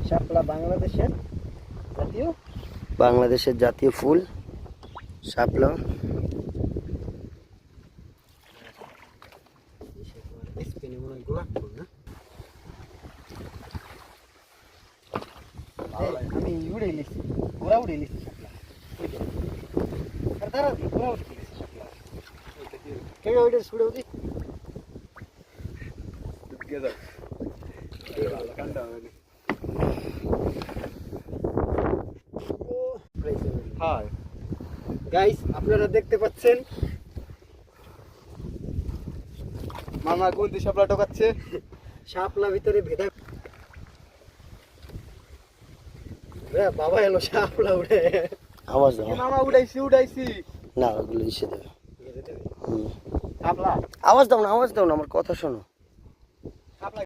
শাপলা বাংলাদেশের জাতীয় ফুল শাপলা। আমি উড়ে লিখছি, ওরা উড়ে লিখছি শাপলা। দাঁড়া দি, ওরা উড়ে লিখছি শাপলা। কেউ ওইটা ছুড়ে উঠি। গাইস আপনারা দেখতে পাচ্ছেন মামা কোনটি শাপলা ঢোকাচ্ছে? শাপলা ভিতরে ভেদা। বাবা এলো শাপলা উড়ে। আওয়াজ দাও মামা, উড়াইছি না, ওগুলো ইসে দেবে। শাপলা আওয়াজ দাও না, আমার কথা শোনো।